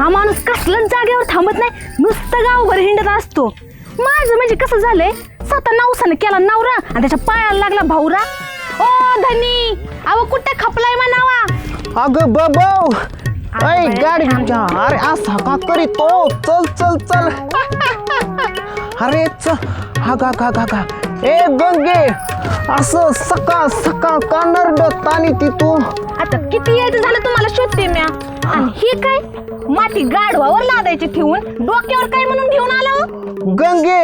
हा माणूस कसलाच जागेवर थांबत नाही, नुसतं गावभर हिंडत असतो. माझं म्हणजे कसं झालंय, स्वतः नवसाने केला नवरा आणि त्याच्या पायाला लागला भाऊरा. ओ धनी, अहो कुठे खपलाय म्हणावा. अगं बाबा, ऐ गाडी घ्या. अरे असा का करीतो? चल चल चल. अरे चल. हा गा गा गा गा. ए गंगे, असं सकाळ सकाळ का नरडत आणि ती तू? आता किती यायचं झालं तुम्हाला शोधते म्या. आणि ही काय माती गाढवावर लादायची ठेवून डोक्यावर काय म्हणून घेऊन आला. गंगे,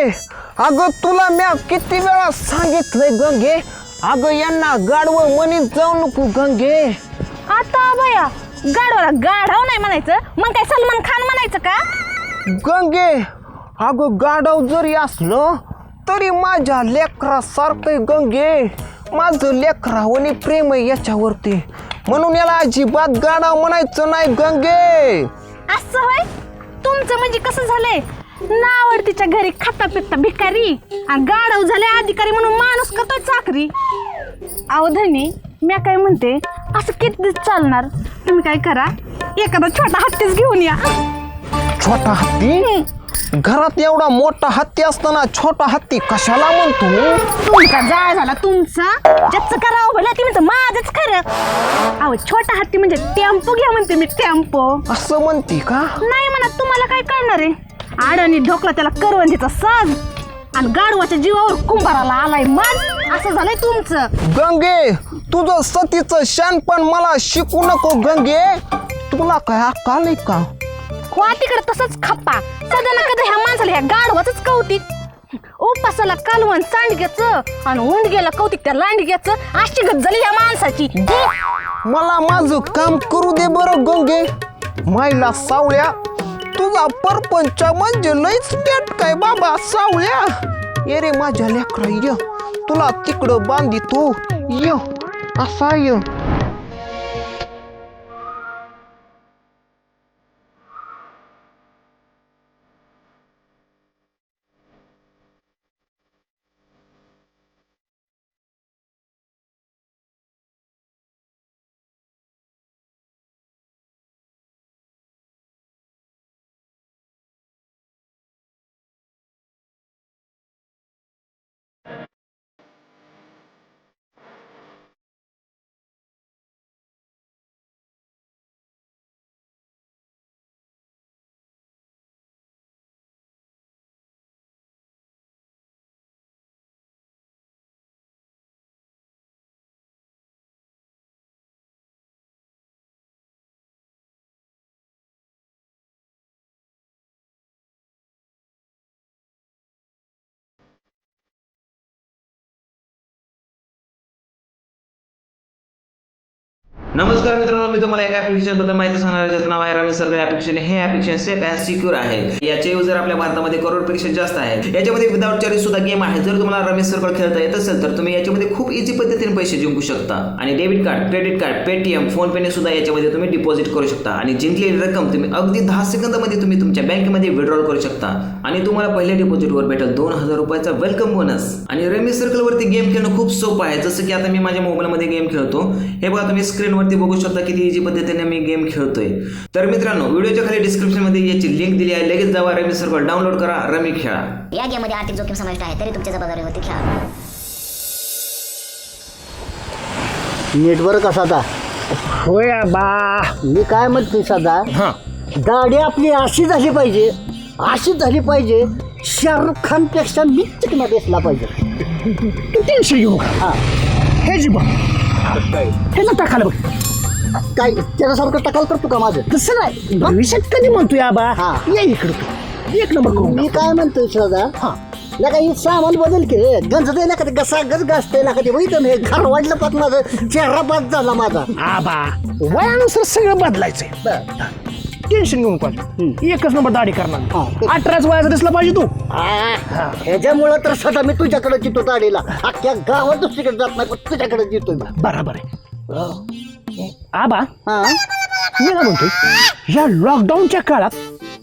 अगं तुला म्या किती वेळा सांगितलंय गंगे, अगं यांना गाढवं म्हणीत जाऊ नको गंगे. आता बया गाढवाला गाढव नाही म्हणायचं, मग काय सलमान खान म्हणायचं का? गंगे, अगं गाढव जरी असलं तरी माझ्या लेकरासारखं गंगे. माझं लेकरावनी प्रेम आहे याच्यावरती, म्हणून याला अजिबात गाढव म्हणायचं नाही गंगे. असं होय? तुमचं म्हणजे कसं झालंय, नावडतीच्या घरी खाता पित्ता भिकारी आणि गाढव झाले अधिकारी म्हणून माणूस करतोय चाकरी. अहो धनी, मी काय म्हणते, असं किती दिवस चालणार? तुम्ही काय करा, एखादा छोटा हत्तीच घेऊन या. छोटा हत्ती? घरात एवढा मोठा हत्ती असताना छोटा हत्ती कशाला म्हणतो? तुमचा जाळ झाला तुमचा. ज्याचं करावं भलं ते म्हणतं माझंच खरं. अहो छोटा हत्ती म्हणजे टेम्पो घ्या म्हणते मी, टेम्पो. असं म्हणते का? नाही म्हणा, तुम्हाला काय कळणार आहे. आडानी ढोकला त्याला करवंदीचा साज आणि गाढवाच्या जीवावर कुंभाराला आलाय माज. असं झालंय तुमचं. गंगे, तुझं सतीचं शानपण मला शिकू नको गंगे. तुला काय अक्कल आहे का? वा तिकडे तसंच खप्पा. सध्या ना कधी ह्या माणसाला ह्या गाढवाचंच कौतिक. उपासाला कालवण सांडग्याचं आणि उंडग्याला कौतिक त्या लांडग्याचं. अशी गत झाली ह्या माणसाची. मला माझं काम करू दे बरं गंगे. मायला सावळ्या, तुझा परपंच म्हणजे लईच नेट काय बाबा सावळ्या. ये रे माझ्या लेकरा, ये तुला तिकडं बांधितो, ये असा ये. नमस्कार मित्रांनो, मी तुम्हाला एक ऍप्लिकेशन बद्दल माहिती सांगणार आहे. ज्याचं नाव आहे रमेश सर्कल ऍप्लिकेशन. हे ऍप्लिकेशन सेफ अँड सिक्युअर आहे. याचे युजर आपल्या भारतामध्ये करोडपेक्षा जास्त आहेत. याच्यामध्ये विदाउट चार्जेस सुद्धा गेम आहे. जर तुम्हाला रमेश सर्कल खेळता येत असेल तर तुम्ही याच्यामध्ये खूप इझी पद्धतीने पैसे जिंकू शकता. आणि debit card, credit card, Paytm, phone पेने सुद्धा याच्यामध्ये तुम्ही डिपॉझिट करू शकता. आणि जिंकलेली रक्कम तुम्ही अगदी 10 सेकंदामध्ये तुम्ही तुमच्या बँकेमध्ये विड्रॉल करू शकता. आणि तुम्हाला पहिल्या डिपॉझिटवर भेटेल 2000 रुपयाचा वेलकम बोनस. आणि रमेश सर्कलवरती गेम खेळणं खूप सोपं आहे. जसं की आता मी माझ्या मोबाईलमध्ये गेम खेळतो. हे बघा, तुम्ही स्क्रीनवरती बघू शकता किती इझी पद्धतीने मी गेम खेळतोय. तर मित्रांनो, व्हिडिओच्या खाली डिस्क्रिप्शन मध्ये याची लिंक दिली आहे. लगेच जावा, रमी सर्कल डाउनलोड करा, रमी खेळा. या गेम मध्ये आर्थिक जोखीम समाविष्ट आहे, तरी तुमच्या जबाबदारीवरती खेळा. नेटवर्क कसा आता? होय बा. मी काय म्हणते सदा, दाढी आपली अशी झाली पाहिजे, अशी झाली पाहिजे. शाहरुख खान पेक्षा मी चिकना दिसला पाहिजे. तू टेन्शन घेऊ. हा, हे जी बघ, हे ना टाकायला बघ. काय त्याच्यासारखं टकाल करतो का माझं? तसं नाही, भविष्यात कधी म्हणतोय आबा. हा. ये इकडं तू, एक नंबर करून मी काय म्हणतोय सदा, हा, काही सामान बदल के गंज द्यायला कधी घसा गज गाजतंय कधी वैदन हे घर वाढलं पाच माझं चेहरा बाद झाला माझा. आबा वयानुसार सगळं बदलायचंय. टेन्शन घेऊन पण एकच नंबर दाढी करणार. 18च वयाचा दिसला पाहिजे तू. ह्याच्यामुळं तर सदा मी तुझ्याकडे जितो दाढीला. अख्ख्या गावात दुसरीकडे जात नाही, पण तुझ्याकडे जितोय. बरोबर आहे आबा. हा, मी काय म्हणतोय, या लॉकडाऊनच्या काळात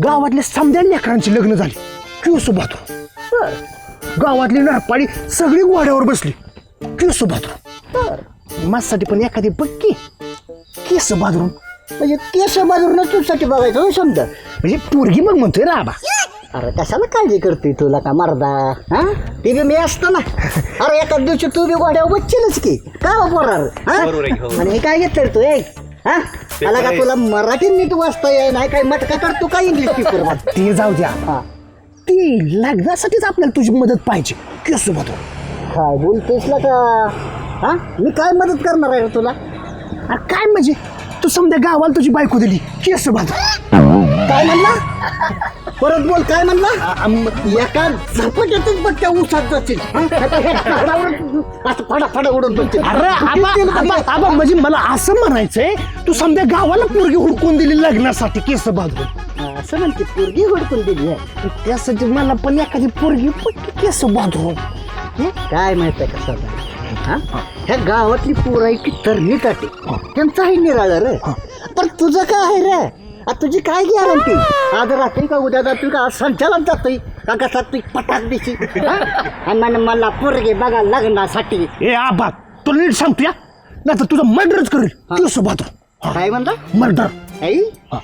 गावातल्या समद्या लेकरांची लग्न झाली. केस बाथरूम, गावातली नरपाळी सगळी वाड्यावर बसली. केस बाथरूम माझ्यासाठी पण एखादी बघ की केस बाथरूम. म्हणजे केस बाजूला तुझ्यासाठी बघायचं हो समजा. म्हणजे पोरगी मग म्हणतोय ना आबा. अरे कशाला काळजी करते तुला का मर्दा? हा ती बी मी असतो ना. अरे एका दिवशी तू बी गोड्यावर बच्चेलच की काय बोलणार? आणि हे काय घेतलं तू हा आला का तुला मराठी नीट वाचता येई नाही काय मटका करतो काय इंग्लिश पेपर? ते जाऊ द्या. हा ती लग्नासाठीच आपल्याला तुझी मदत पाहिजे. केस बघतो. काय बोलतोस ना का? हा मी काय मदत करणार आहे रे तुला? अरे काय म्हणजे तू समजा गावाला तुझी बायको दिली केस बाजू. काय म्हणला? परत बोल काय म्हणला? एका झपट्यातच बघ त्या उसात जातील. फडा उडून बघतील. अरे आबा म्हणजे मला असं म्हणायचंय तू समजा गावाला पोरगी हुडकून दिली लग्नासाठी केस बांधून. असं म्हणते पोरगी हुडकून दिली आहे. त्यासाठी मला पण एखादी पोरगी पटकी केस बांधून. काय माहित आहे का हा ह्या गावातली पोरं आहे की तरणी काटे त्यांचाही निराळा रे. पण तुझं काय आहे रे? आता तुझी काय गॅरंटी? आज रात्री का उद्या जातोय का संचालन जातोय का कसा तू पटाक दिशी आणि मला पोरगे बघा लग्नासाठी. ए आबा तू नीट सांगतो नाही तर तुझं मर्डरच करेल केस बांधून. काय म्हणता? मर्डर. आई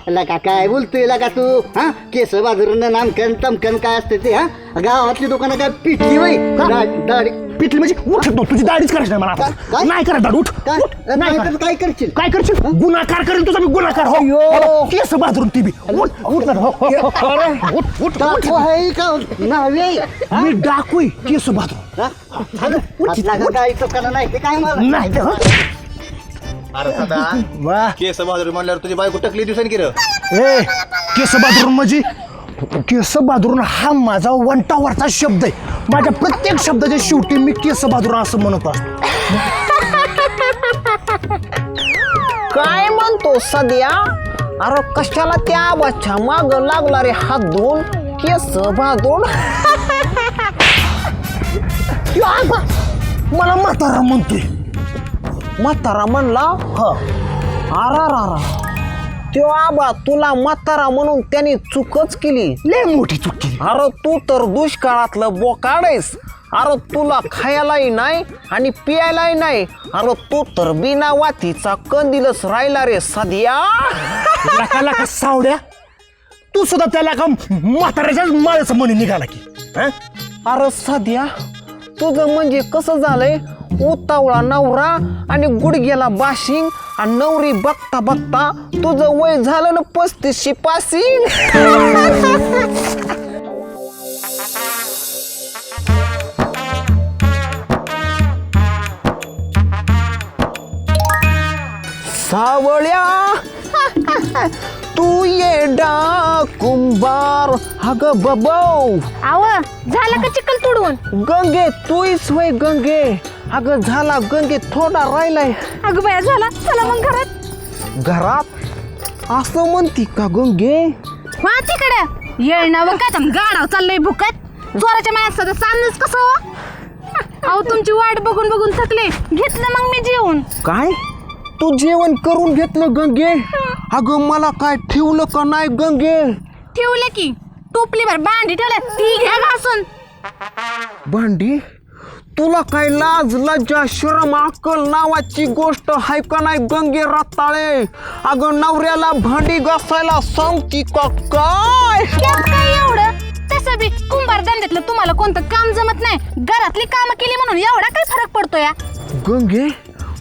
लका काय बोलतोय लका तू? हा केस बाजून नामकन तमकन काय असते ते? हा गावातली दुकानं काय पिटली वय दाढी पिटली म्हणजे उठत तुझी दाढीच करायची नाही मला. काय? नाही करा दाढ. उठ काय नाही तर काय करशील? काय करशील? गुन्हाकार करेल तुझा मी गुन्हाकार. हो केस बाजून ती बी उठ उठ ना. उठ उठ डाकू आहे का नावे? मी डाकूय केस बाजून. काय दुकानं नाही ते काय मला नाही तर अरे सदा केस बहादूर म्हणल्यावर तुझी बायको टकली दिवसांनी की रे? ए केस बाजून म्हणजे केस बाजून हा माझा वंटावरचा शब्द आहे. माझ्या प्रत्येक शब्दाच्या शेवटी मी केस बाजून असं म्हणत असतो. काय म्हणतो सध्या? अरे कशाला त्या आबाच्या माग लागला रे हात धुवून केस बाजून. मला म्हातारा म्हणतोय. म्हातारा म्हणला ह आरा त्यो आबा तुला म्हातारा म्हणून त्याने चूकच केली. लय मोठी चूक केली. अरे तू तर दुष्काळातलं बोकाड आहेस. अरे तुला खायलाही नाही आणि पियायलाही नाही. अरे तू तर बिना वातीचा कंदीलच राहिला रे सध्या. लका सावड्या तू सुद्धा त्याला का म्हाताऱ्याच्याच माळ्याचं म्हणे निघाला की. अरे सध्या तुझं म्हणजे कसं झालंय? उतावळा नवरा आणि गुडघ्याला बाशिंग आणि नवरी बघता बघता तुझं वय झालं ना 35 पासिंग. सावळ्या तू ये कुंभार अग बबौ. आव झालं का चिकल तुडवून? गंगे तूच वय गंगे. अगं झाला गंगे थोडा राहिलाय. अगं बाया झाला. चला मग घरात. घरात असं म्हणती का गंगे? वा तिकडे येणार बघ काय गाडाव चाललंय भुकत. जोराच्या मायात सध्या चाललंच कसं हो? अहो तुमची वाट बघून बघून थकले. घेतलं मग मी जेवून. काय तू जेवण करून घेतलं गंगे? अगं मला काय ठेवलं का नाही गंगे? ठेवले की टोपलीभर भांडी ठेवल्या ती घ्या घासून. भांडी? तुला काय लाज लज्जा शरम अक्कल नावाची गोष्ट हाय का नाही गंगे रताळे? अगं नवऱ्याला भांडी घासायला सांगती का काय? त्यात काय एवढं? तसं बी कुंभार धंद्यातलं तुम्हाला कोणतं काम जमत नाही. घरातली कामं केली म्हणून एवढा काय फरक पडतो या? गंगे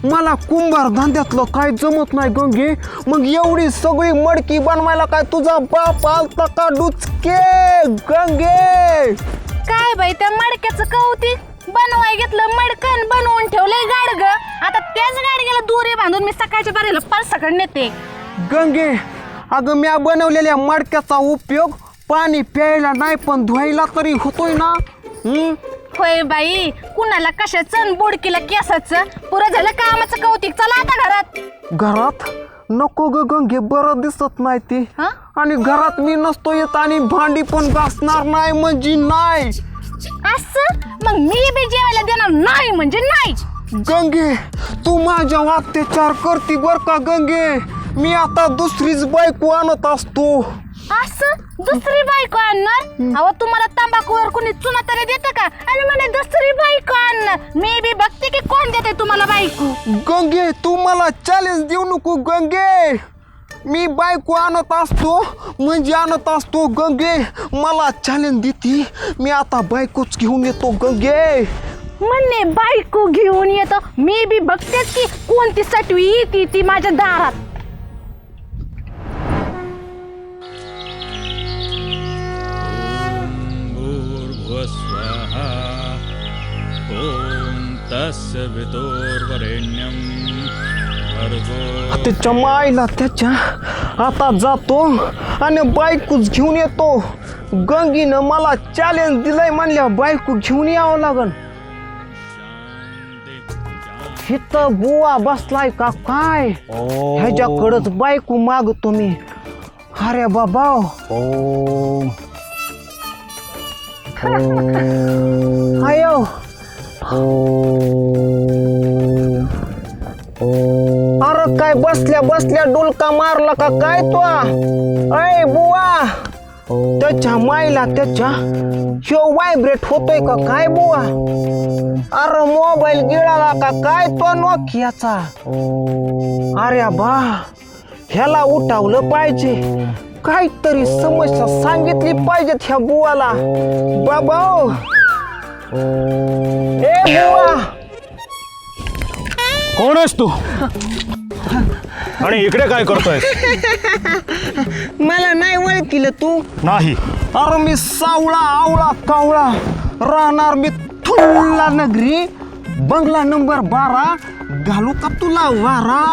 मला कुंभार धंद्यातलं काय जमत नाही गंगे. मग एवढी सगळी मडकी बनवायला काय तुझा बाप आलता का डुचके गंगे? काय बाई त्या मडक्याचं कौतिक. बनवाय घेतलं मडकन बनवून ठेवलंय गाडग. आता त्याच गाडग्याला दोरे बांधून मी सकाळच्या बारीला पाच सकाळ नेते. गंगे अगं म्या बनवलेल्या मडक्याचा उपयोग पाणी प्यायला नाही पण धुवायला तरी होतोय ना. होय बाई कुणाला कशाचं बुडकीला केसाचं. पुरं झालं कामाचं कौतिक. चला आता घरात. घरात नको ग गंगे बरं दिसत नाही ती. हं? आणि घरात मी नसतो येत आणि भांडी पण घासणार नाही म्हणजे नाही. असं मग मी बी जेवायला देणार नाही म्हणजे नाही. गंगे तू माझ्या अत्याचार करती बर का गंगे. मी आता दुसरीच बायको आणत असतो. असं दुसरी बायको आणणार? अहो तुम्हाला तंबाखूवर कोणी चुना तरी देतं का? आणि म्हणे दुसरी बायको आणणार. मी बी बघते की कोण देते तुम्हाला बायको. गंगे तू मला चॅलेंज देऊ नको गंगे. मी बायको आणत असतो म्हणजे आणत असतो गंगे. मला चॅलेंज देती, मी आता बायकोच घेऊन येतो गंगे. म्हणणे बायको घेऊन येतो, मी बी बघतेच की कोणती सटवी येते ती माझ्या दारात. भूर्भुवस्वाहा ॐ तस्य वितुर्वरेण्यं भर्गो त्याच्या मायला त्याच्या आता जातो आणि बायकोच घेऊन येतो. गंगीनं मला चॅलेंज दिलंय म्हणल्या बायको घेऊन यावं लागल. इथं बुवा बसलाय का काय, ह्याच्याकडच बायको मागतो मी. अरे बाबा आयो अरे काय बसल्या बसल्या डुलका मारला का काय तो? अय बुवा, त्याच्या मायला त्याच्या शो व्हायब्रेट होतोय का काय बुवा? अरे मोबाईल गिळाला का काय तो नोकियाचा? अरे बा, ह्याला उठावलं पाहिजे, काहीतरी समस्या सांगितली पाहिजेत ह्या बुवाला. बाबा ए बुवा, कोण आहेस तू आणि इकडे काय करतोय? मला नाही ओळखील तू? नाही. अरे मी सावळा आवळा कावळा, राहणार मी थुल्ला नगरी, बंगला नंबर 12, घालू का तुला वारा?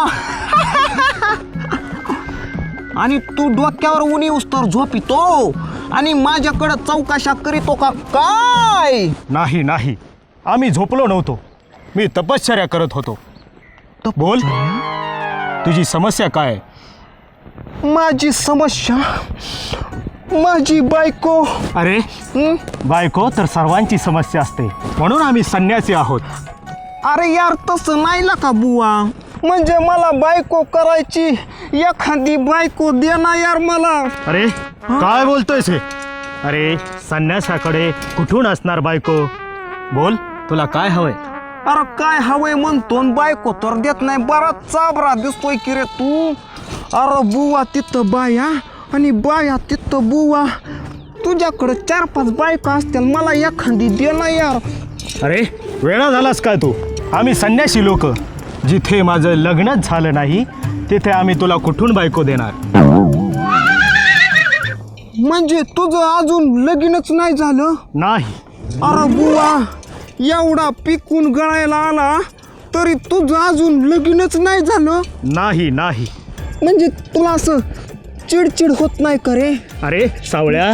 आणि तू डोक्यावर उनी उस्तर झोपितो आणि माझ्याकडे चौकशा करीतो का काय? नाही नाही, आम्ही झोपलो नव्हतो, मी तपश्चर्या करत होतो. बोल, तुझी समस्या काय? माझी समस्या, माझी बायको. अरे बायको तर सर्वांची समस्या असते, म्हणून आम्ही संन्यासी आहोत. अरे यार तसं नाही का बुवा, म्हणजे मला बायको करायची, एखादी बायको दे ना यार मला. अरे काय बोलतोयस हे? अरे संन्यासाकडे कुठून असणार बायको? बोल, तुला काय हवंय? अरे काय हवंय म्हणतो न बायको तर देत नाही. बराच चाबरा दिसतोय की रे तू. अरे बुवा तिथं बाया आणि बाया तिथं बुवा, तुझ्याकडे 4-5 बायका असतील, मला एखादी दे ना यार. अरे वेळा झालास काय तू? आम्ही संन्यासी लोक, जिथे माझं लग्नच झालं नाही तिथे आम्ही तुला कुठून बायको देणार? म्हणजे तुझं अजून लगीनच नाही झालं? नाही. अरे बुवा, एवढा पिकून गळायला आला तरी तुझं अजून लगीनच नाही झालं? नाही नाही. म्हणजे तुला असं चिडचिड होत नाही का रे? अरे सावळ्या,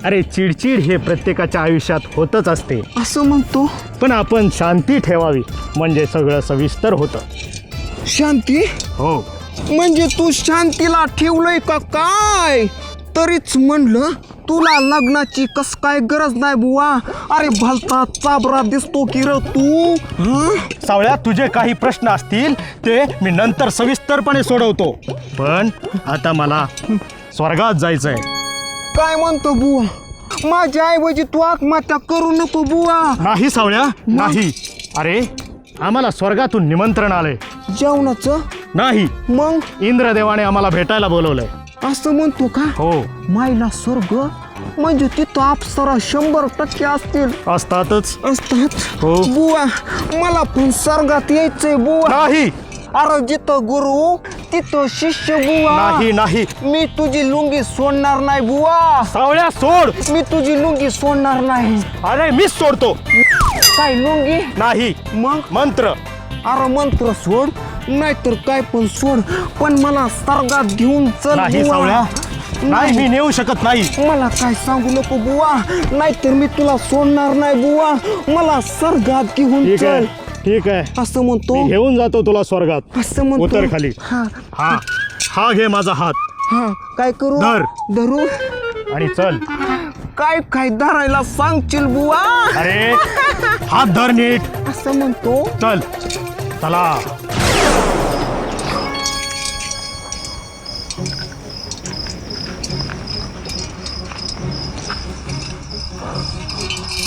अरे चिडचिड हे प्रत्येकाच्या आयुष्यात होतच असते, असं म्हणतो. पण आपण शांती ठेवावी म्हणजे सगळं सविस्तर होतं. शांती? हो. म्हणजे तू शांतीला ठेवलंय का काय? तरीच म्हणलं तुला लग्नाची कस काय गरज नाही बुवा. अरे भलता चाबरा दिसतो की र तू. सावळ्या, तुझे काही प्रश्न असतील ते मी नंतर सविस्तरपणे सोडवतो, पण आता मला स्वर्गात जायचंय. काय म्हणतो बुवा? माझ्या ऐवजी तू आत्महत्या करू नको बुवा. नाही सावळ्या, नाही. अरे आम्हाला स्वर्गातून निमंत्रण आलंय. जेवणाचं? नाही, मग इंद्रदेवाने आम्हाला भेटायला बोलवलंय. असं म्हणतो का? हो. मायला स्वर्ग म्हणजे तिथं अप्सरा 100% असतील. असतातच. असतात. हो. बुवा मला पण स्वर्गात यायचंय बुवा. नाही अरे जिथं गुरु तिथं शिष्य बुवा. नाही नाही. मी तुझी लुंगी सोडणार नाही बुवा. सावळ्या सोड. मी तुझी लुंगी सोडणार नाही. अरे मीच सोडतो. काय लुंगी? नाही. मग मंत्र. अरे मंत्र सोड नाहीतर काय पण सोड, पण मला स्वर्गात घेऊन चल नाही बुवा. सावळ्या, नाही, मी नेऊ शकत नाही. मला काय सांगू नको बुवा, नाहीतर मी तुला सोडणार नाही बुवा. मला स्वर्गात घेऊन ठीक आहे, चल. ठीक आहे, असं म्हणतो. मी घेऊन जातो तुला स्वर्गात. असं म्हणतो. उतर खाली. हा हा हा घे माझा हात हा. काय करू? धर. धरू? आणि चल. काय काय धरायला सांगशील बुवा? अरे हात धर नीट. असं म्हणतो. चल. चला.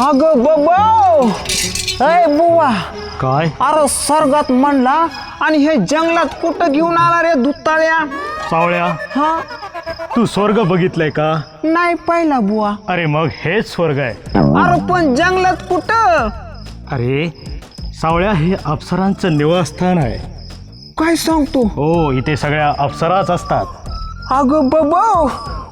अगं बाबा, अय बुवा, काय? अरे स्वर्गात म्हणला आणि हे जंगलात कुठं घेऊन आला रे दुताळ्या? सावळ्या, हा तू स्वर्ग बघितलंय का? नाही पाहिला बुवा. अरे मग हेच स्वर्ग आहे. अरे पण जंगलात कुठं? अरे सावळ्या, हे अप्सरांचं निवासस्थान आहे. काय सांगतो? हो, इथे सगळ्या अप्सराच असतात. अगं बाबा,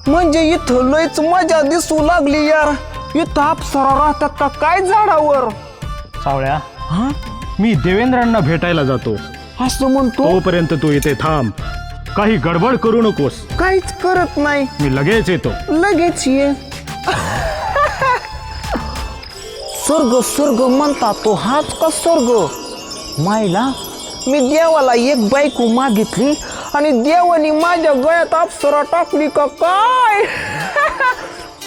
म्हणजे इथं लयच मजा दिसू लागली यार. इथं अप्सरा राहतात का काय झाडावर? सावळ्या, हा मी देवेंद्रांना भेटायला जातो. असं म्हणतो? तोपर्यंत तू इथे थांब. काही गडबड करू नकोस. काहीच करत नाही. मी लगेच येतो. लगेच ये. स्वर्ग स्वर्ग म्हणता तो हाच का स्वर्ग? मायला मी देवाला एक बायको मागितली आणि देवानी माझ्या गळ्यात अप्सरा टाकली का काय?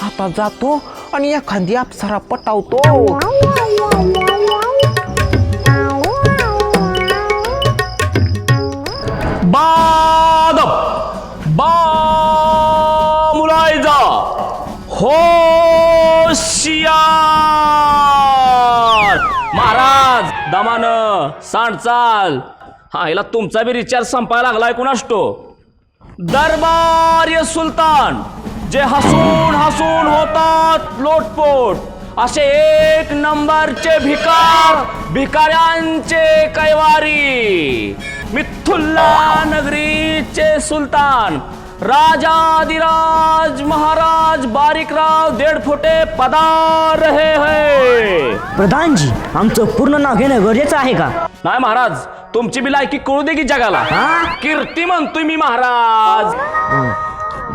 आता जातो आणि एखादी अप्सरा पटावतो. मुलायजा होशियार. महाराज दमानं सांडचाल. हा, हिला तुमचा बी रिचार्ज संपायला लागलाय कुणाष्टो. दरबार सुलतान जे हसून हसून होतात लोटपोट, असे एक नंबरचे भिकाऱ्यांचे कैवारी, मिथुल्ला नगरीचे सुलतान, राजाधिराज महाराज बारीकराव 1.5 फुटे पधार रहे है. प्रधानजी, आमचं पूर्ण नाव घेणं गरजेचं आहे का? नाही महाराज, तुमची बी लायकी कळू दे की जगाला. कीर्ती म्हणतोय मी महाराज.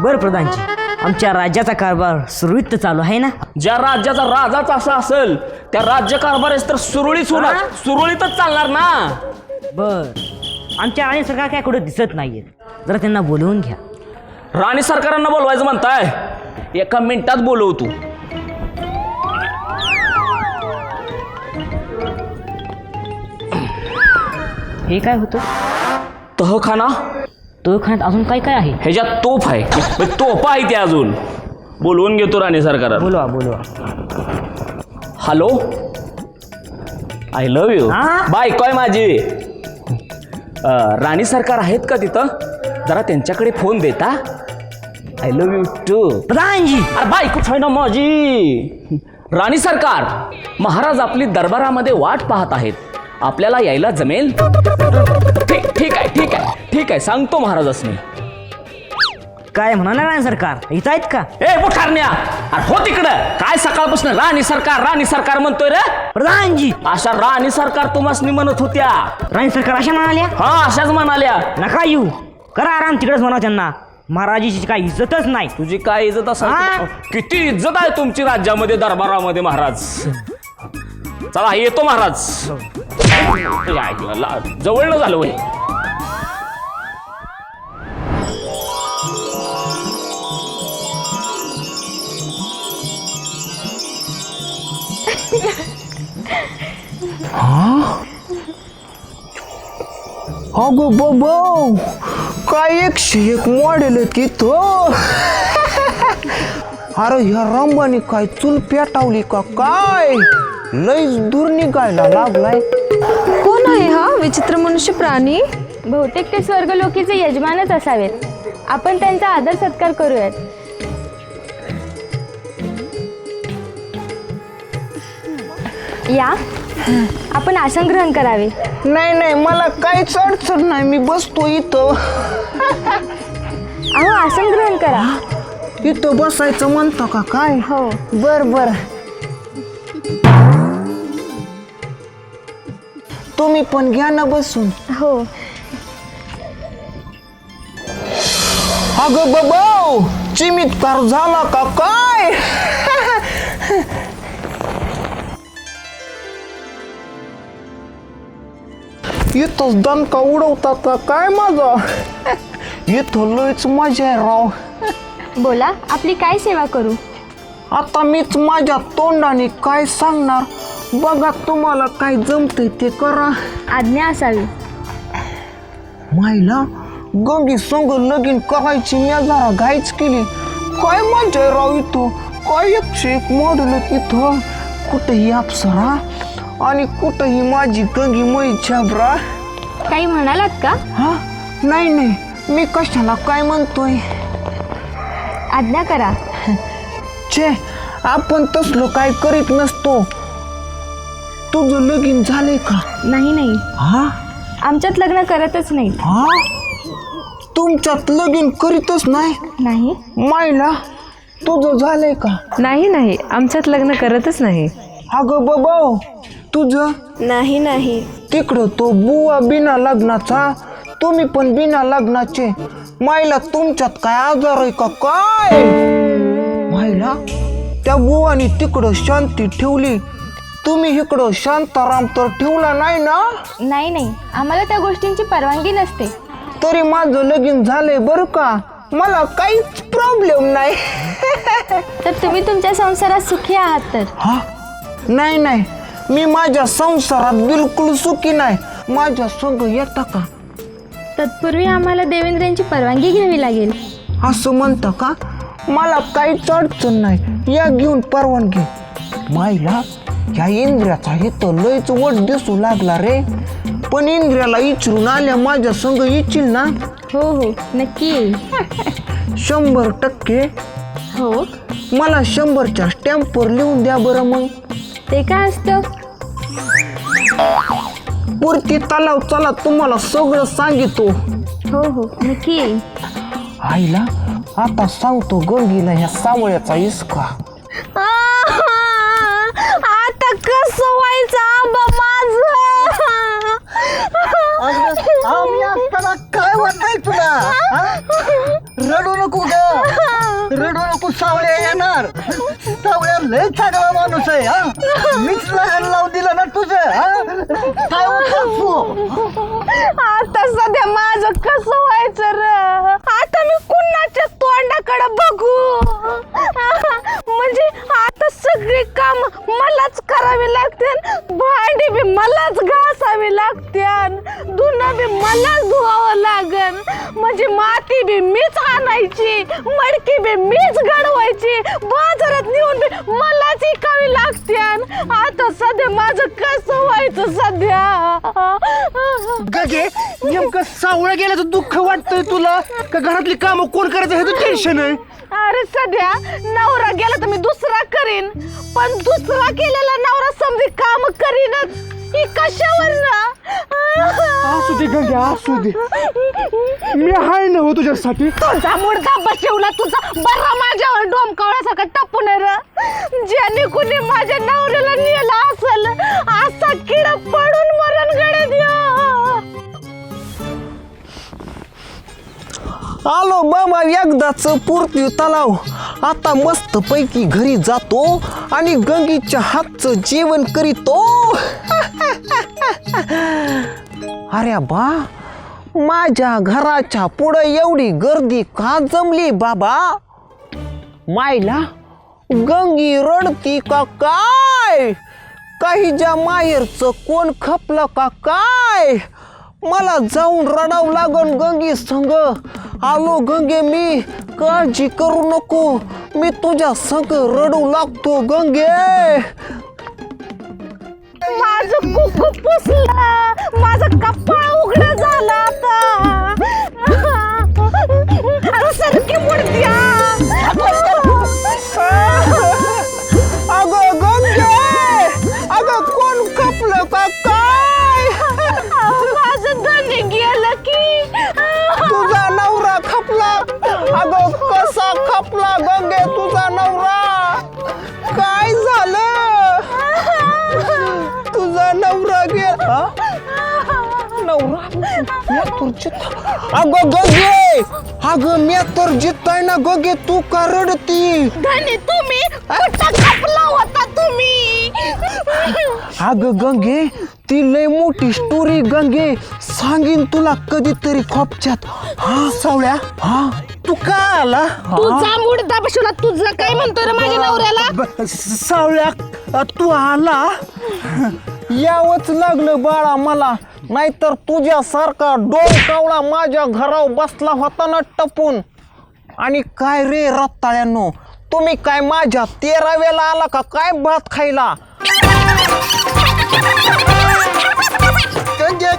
बरं प्रधानजी, आमच्या राज्याचा कारभार सुरळीत चालू आहे ना? ज्या राज्याचा राजाच असा असेल त्या राज्य कारभार तर सुरळीत होणार, सुरळीतच चालणार ना. बर, आमच्या राणी सरकार काय कुठं दिसत नाहीये, जरा त्यांना बोलवून घ्या. राणी सरकारांना बोलवायचं म्हणताय? एका मिनिटात बोलव तू. हे काय होतं? तहखाना. तहखान्यात अजून काय काय आहे? ह्याच्यात तोफ आहे, तोफा आहे ते अजून. बोलवून घेतो राणी सरकारांना. बोलवा बोलवा. Hello, I love you. बायको आहे माझी. राणी सरकार आहेत का तिथं? जरा त्यांच्याकडे फोन देता. I love you too. प्रधानजी, अरे बायकोच आहे ना माझी. राणी सरकार, महाराज आपली दरबारामध्ये वाट पाहत आहेत. आपल्याला यायला जमेल? ठीक आहे सांगतो महाराजांनी. काय म्हणाला राणी सरकार? इथं आहेत का? ए बुठारण्या, अरे हो तिकडं. काय सकाळपासून राणी सरकार म्हणतोय रे? प्रधानजी, अशा राणी सरकार तुम्हाला म्हणत होत्या. राणी सरकार अशा म्हणाल्या? हा, अशाच म्हणाल्या. नका येऊ, करा आराम तिकडेच म्हणा त्यांना. महाराजीची काय इज्जतच नाही. तुझी काय इज्जत असेल? किती इज्जत आहे तुमची राज्यामध्ये, दरबारामध्ये महाराज. चला येतो महाराज. जवळ न झालं वय. अगो बाबा, काय 101 मॉडेल आहेत की तो. अरे ह्या रंबानी काय चूल पेटावली का काय? लईच दूर निघायला लागलाय. कोण आहे हा विचित्र मनुष्य प्राणी? बहुतेक ते स्वर्गलोकीचे यजमानच असावेत. आपण त्यांचा आदर सत्कार करूयात. या, आपण आसन ग्रहण करावे. नाही, मला काहीच अडचण नाही, मी बसतो इथं. अहो, आसन ग्रहण करा. इथं बसायचं म्हणतो का काय? हो. बर तुम्ही पण घ्या ना बसून. हो. अगं बाबा, चिमितकार झाला का काय? इथंच दणका उडवतात का काय माझा? इथं लयच मजा आहे राव. बोला, आपली काय सेवा करू? आता मीच माझ्या तोंडाने काय सांगणार? बघा, तुम्हाला काय जमतंय ते करा. आज्ञा असावी. मायला गंगी संग लगीन करायची मी जरा घाईच केली. काय मजा आहे राव इथं. काय 101 मॉडेल इथं. कुठंही अप्सरा आणि कुठंही माझी गंगी मै छाबरा. काही म्हणालात का? हा, नाही मी कशाला काय म्हणतोय? आज्ञा करा. छे, आपण तसलं काय करीत नसतो. तुझं लगीन झालंय का? नाही नाही, हा आमच्यात लग्न करतच नाही. हा तुमच्यात लगीन करीतच नाही? नाही मायला तुझं झालंय का? नाही नाही, आमच्यात लग्न करतच नाही. अगं बाबा, तुझं? नाही नाही. तिकडं तो बुवा बिना लग्नाचा, तुम्ही पण बिना लग्नाचे. मायला तुमच्यात काय आजार आहे का काय? मायला त्या बुवानी तिकडं शांती ठेवली, तुम्ही इकडं शांताराम तर ठेवला नाही ना? नाही नाही, आम्हाला त्या गोष्टींची परवानगी नसते. तरी माझं लगीन झालंय बरं का, मला काहीच प्रॉब्लेम नाही. तर तुम्ही तुमच्या संसारात सुखी आहात तर? हा नाही नाही, मी माझ्या संसारात बिलकुल सुखी नाही. माझ्या संग येता का? तत्पूर्वी आम्हाला देवेंद्रांची परवानगी घ्यावी लागेल. असं म्हणता का? मला काहीच अडचण नाही, या घेऊन परवानगी. मायला ह्या इंद्रियाचा हे तर लयच वट दिसू लागला रे. पण इंद्रियाला इचरून आल्या माझ्या संग येशील ना? हो हो, नक्की येईल. 100%. हो. मला 100च्या स्टॅम्पवर लिहून द्या बरं. मग ते काय असतं? पुरती तलाव चला, तुम्हाला सगळं सांगितो. हो हो, नक्की येईल. आईला आता सांगतो गंगीला ह्या सावळ्याचा इसका. आता कसं व्हायचं आंबा माझं? आम्ही असताना काय वाटतंय तुला? रडू नको ग, रडू नको. सावळ्या येणार. सावळ्या लय चांगला माणूस आहे. मीच लहान लावून दिलं ना तुझं. काय आता सध्या माझं कसं व्हायचं र? आता मी कुणाच्या तोंडाकडे बघू? म्हणजे आता सगळी काम मलाच करावी लागतील, भांडी बी मलाच घासावी लागतील, धुणं बी मलाच धुवावं लागन. म्हणजे माती बी मीच आणायची, मडकी बी मीच घडवायची, बाजारात नेऊन बी मलाच इकावी लागतील. आता सध्या माझं कसं व्हायचं सध्या? गगे, नेमकं सावळा गेल्याचं दुःख वाटतंय तुला का घरातली कामं कोण करायचं हे टेन्शन आहे? अरे सध्या नवरा गेला तर मी दुसरा करीन, पण दुसरा केलेला नवरा समजी काम करीनच. ही कशावर ना? असू दे गंगे, असू दे. मी हाय ना हो तुझ्यासाठी. तुझा मुडदा बसवला, तुझा बरा माझ्यावर डोमकावळ्यासारखा टपून र. ज्याने कुणी माझ्या नवऱ्याला नेला असेल, असा किडा पडून मरण गडे द्या. आलो बाबा एकदाच पुरती तलाव. आता मस्त पैकी घरी जातो आणि गंगीच्या हातचं जेवण करीतो. अरे बा, माझ्या घराच्या पुढं एवढी गर्दी का जमली बाबा? मायला गंगी रडती का काय? काही ज्या माहेरचं कोण खपलं का काय? मला जाऊन रडावं लागन गंगी संग. आलो गंगे मी, काळजी करू नको, मी तुझ्या संग रडू लागतो गंगे. माझं कुकू पुसलं, माझं कपाळ उघडं झालं आता. अरे सरकी मुडद्या. अगं गंगे, अगं कोण खपलं का काय? माझं धनी गेलं की. तुझा नवरा खपला. अगं कसा खपला गंगे तुझा नवरा? काय झालं? तुझा नवरा गेला. नवरा अगं गंगे, अगं मी तर जिताय ना गंगे, तू का रडती? धनी तुम्ही कुठं खपला होता तुम्ही? अगं गंगे, ती लय मोठी स्टोरी गंगे, सांगीन तुला कधीतरी खोपच्यात. हा सावळ्या, हा तू का आला? तुझा मुडदा बसवला. तुझं काय म्हणतोय रे माझ्या नवऱ्याला? सावळ्या तू आला? यावंच लागलं बाळा मला, नाहीतर तुझ्यासारखा डोंकावळा माझ्या घरावर बसला होता ना टपून. आणि काय रे रत्ताळ्यांनो, तुम्ही काय माझ्या 13व्याला आला का काय भात खायला?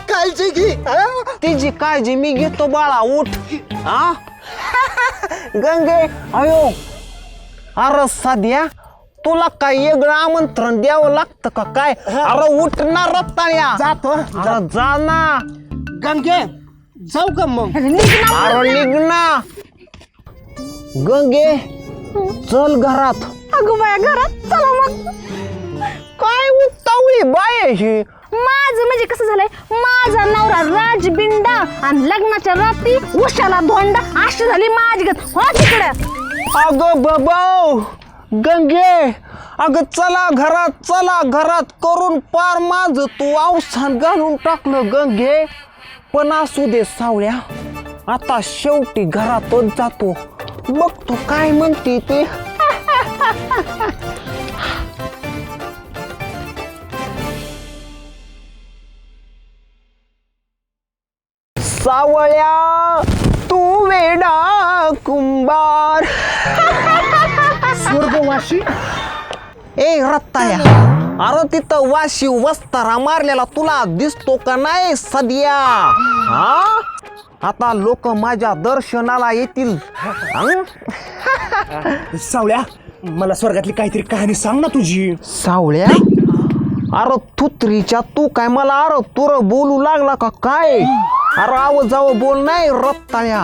काळजी घे. तिची तुझी काळजी मी घेतो बाळा, उठ. हा गंगे अयो, अरे साध्या तुला काय वेगळं आमंत्रण द्यावं लागतं का काय? अरे उठणार रत्ताळ्या, जातो. अरे जा ना. गंगे जाऊ का मग? अरे निघ ना. गंगे चल घरात. अगं बाया घरात चला मग. काय उतावळी बाय आहे ही. माझं म्हणजे कसं झालंय, माझा नवरा राजबिंडा आणि लग्नाच्या रात्री उशाला धोंडा अशी झाली माझी गत. हो तिकडं. अगं बाबाओ गंगे, अगं चला घरात करून पार माझं तू अवसान घालून टाकलं गंगे. पण असू दे सावळ्या, आता शेवटी घरातच जातो, बघ तू काय म्हणते ते. सावळ्या तू वेडा कुंभार. स्वर्गवासी. ए रत्ताया, अरे तिथं वाशी वस्तारा मारलेला तुला दिसतो का नाही सध्या? हा आता लोक माझ्या दर्शनाला येतील. सावळ्या, मला स्वर्गातली काहीतरी कहाणी सांग ना तुझी. सावळ्या, अरे थुत्रीच्या तू काय मला अरे तुर बोलू लागला का काय? अरे आव जाव बोल नाही रत्ताळ्या.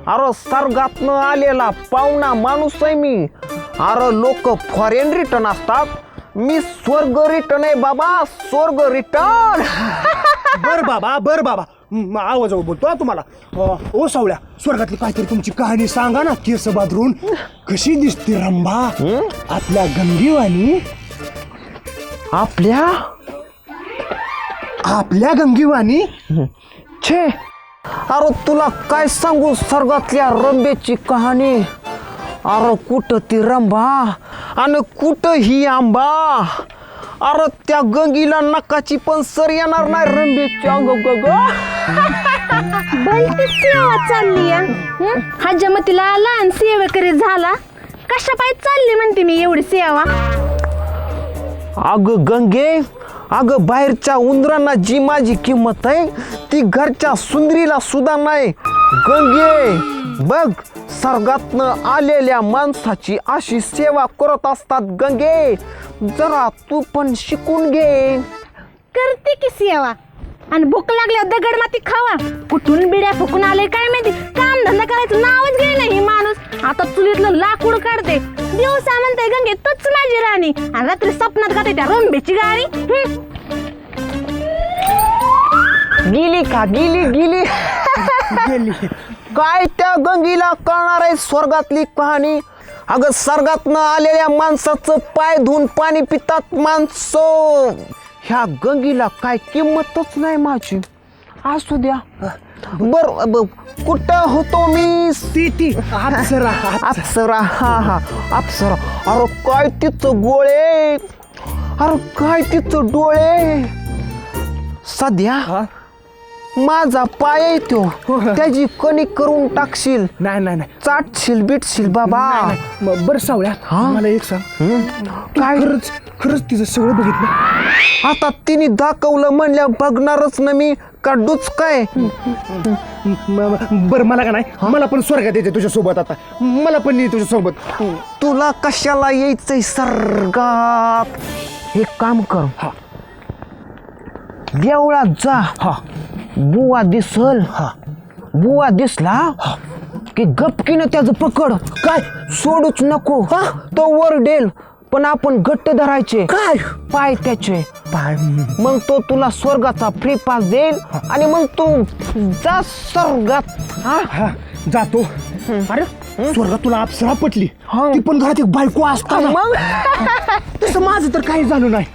अरे स्वर्गातनं आलेला पाहुणा माणूस आहे मी. अरे लोक फॉरेन रिटर्न असतात, मी स्वर्ग रिटर्न आहे बाबा, स्वर्ग रिटर्न. बर बाबा आवाज बोलतो हा तुम्हाला. ओ सावळ्या, स्वर्गातली काहीतरी तुमची कहाणी सांगा ना. केस बादरून कशी दिसते रंभा आपल्या गंगीवानी? आपल्या गंगीवानी? छे, अरे तुला काय सांगू स्वर्गातल्या रंबेची कहाणी. अरे कुठं ती रंभा आणि कुठं ही आंबा. अरे त्या गंगीला नकाची पण सर येणार नाही रंबेच्या. भलतीच सेवा चालली हजमतीला आला आणि सेवेकरी झाला. कशा पाय चालली म्हणते मी एवढी सेवा. अगं गंगे, अगं बाहेरच्या उंदरांना जी माझी किंमत आहे ती घरच्या सुंदरीला सुद्धा नाही गंगे. बघ, स्वर्गातनं आलेल्या माणसाची अशी सेवा करत असतात गंगे. जरा तू पण शिकून घे. करते की सेवा, आणि भूक लागल्यावर दगड माती खावा. कुठून बिड्या फुकून आले काय माहिती, काम धंदा करायचं नावच घे नाही माणूस. आता चुलीतलं लाकूड काढते, दिवसा म्हणते गंगे तूच माझी राणी, आणि रात्री स्वप्नात गाते त्या रंबेची गाणी. गेली का गेली काय त्या गंगीला कळणार आहे स्वर्गातली कहाणी. अगं स्वर्गातनं आलेल्या माणसाचं पाय धुवून पाणी पितात माणसं. ह्या गंगीला काय किंमतच नाही माझी. असू द्या. बर कुठं होतो मी? ती अप्सरा. अप्सरा, हा अप्सरा. अरे काय तिचं गोळे, अरे काय तिचं डोळे. सध्या माझा पाय येतो, त्याची कणिक करून टाकशील. नाही चाटशील बिटशील बाबा. बरं सावळ्या, मला एक सांग, काय खरंच तिचं सगळं बघितलं? आता तिने दाखवलं म्हणल्या बघणारच ना मी, का डूच काय? बरं मला का नाही, मला पण स्वर्गात येते तुझ्या सोबत. आता मला पण ये तुझ्या सोबत. तुला कशाला यायचंय स्वर्गात? हे काम कर, देवळात जा. बुवा दिसल, बुवा दिसला की गपकीनं त्याचं पकड. काय सोडूच नको. तो वरडेल पण आपण घट्ट धरायचे. काय पाय त्याचे पाय. मग तो तुला स्वर्गाचा फ्री पास देईल आणि मग तू जा स्वर्गात. जातो. अरे स्वर्गात तुला अप्सरा पटली, ती पण घरात एक बायको असताना. मग तसं माझं तर काही झालं नाही.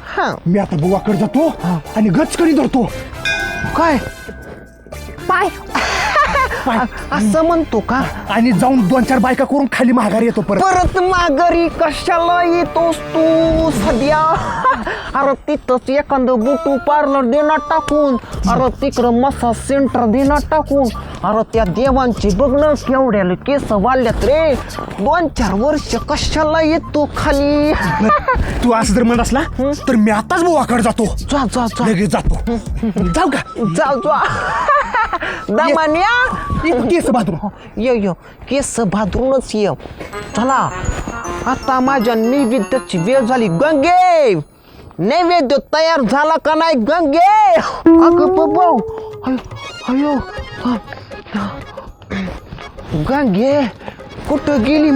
मी आता बुवाकडे जातो आणि गचकडी धरतो. काय पाय असं म्हणतो का? आणि जाऊन 2-4 बायका करून खाली माघारी येतो. परत माघारी कशाला येतोस तू सध्या? अरे तिथंच एखादं ब्युटी पार्लर देणार टाकून, अरे तिकडं मसाज सेंटर देणार टाकून. अरे त्या देवांची बघणं केवढ्याला केस वाढल्यात रे. 2-4 वर्ष कशाला येतो खाली? तू असं जर म्हणत असला तर मी आताच बुवाकडे जातो. जा लगेच जातो. जाऊ का? जा. दमान्या केस बाथरूम ये केस भादरूनच ये. चला आता माझ्या नैवेद्याची वेळ झाली. गंगे नैवेद्य तयार झाला का नाही गंगे? अगं बाबा अयो गंगे कुठं गेली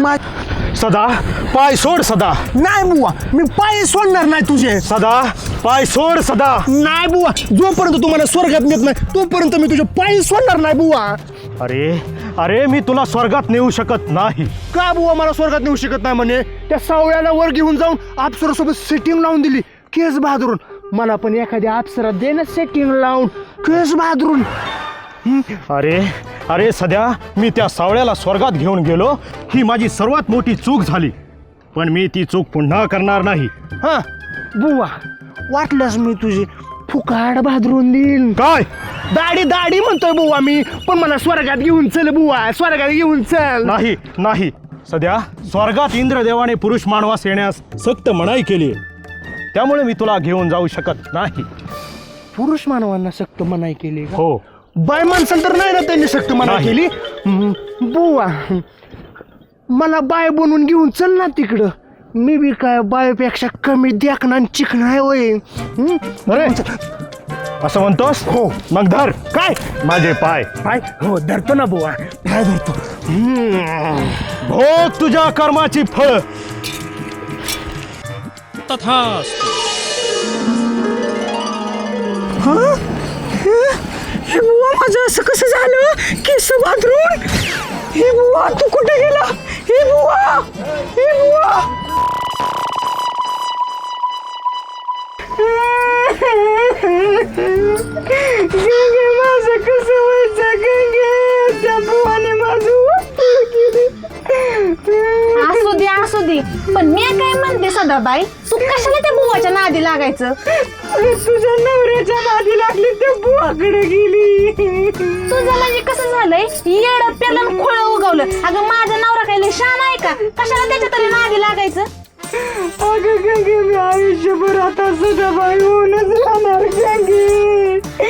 सदा पाय सोड सदा. नाही बुवा मी पाय सोडणार नाही तुझे. सदा पाय सोड सदा. नाही बुवा जोपर्यंत तुम्हाला स्वर्गात नेत नाही तोपर्यंत मी तुझे पाय सोडणार नाही बुवा. अरे मी तुला स्वर्गात नेऊ शकत नाही. का बुवा मला स्वर्गात नेऊ शकत नाही? म्हणे त्या सावळ्याला वर घेऊन जाऊन अप्सरासोबत सेटिंग लावून दिली केस बहादरून. मला पण एखाद्या अप्सरा दे ना सेटिंग लावून केस बहादरून. अरे सध्या मी त्या सावळ्याला स्वर्गात घेऊन गेलो ही माझी सर्वात मोठी चूक झाली. पण मी ती चूक पुन्हा करणार नाही. हा बुवा वाटलंच मी तुझी फुकाड भादरून देईन. काय दाढी म्हणतोय बुवा मी. पण मला स्वर्गात घेऊन चल बुवा. स्वर्गात घेऊन चल. नाही सध्या स्वर्गात इंद्रदेवाने पुरुष मानवास येण्यास सक्त मनाई केली. त्यामुळे मी तुला घेऊन जाऊ शकत नाही. पुरुष मानवांना सक्त मनाई केली? हो. बाय माणसांतर नाही ना त्यांनी सक्त मनाई केली. बुवा मला बाय बनवून घेऊन चल ना तिकडं. मी बी काय बायपेक्षा कमी देखना आणि चिकना आहे होय. अरे असं म्हणतोस? हो. मग धर. काय? माझे पाय. हो धरतो ना बुवा. पाय धरतो. भोग तुझ्या कर्माची फळ. तथास्तु. हे बुवा माझं असं कसं झालं? केस बाथरूम. हे बुवा तू कुठे गेला? हे बुवा गंगे माझं कसं व्हायचं? गंगे त्या बुवाने माझं असू दे पण मी काय म्हणते सदाबाई, तू कशाला त्या बुवाच्या नादी लागायचं? तुझ्या नवऱ्याच्या नादी लागली त्या बुवाकडे गेली. तुझं म्हणजे कसं झालंय? येडं पेलं खोळं उगवलं. अगं माझा नवरा काय लय शान आहे का? कशाला त्याच्या तरी नादी लागायचं? अगं गंगे मी आयुष्यभर आता सदाबाई होऊनच राहणार. गंगे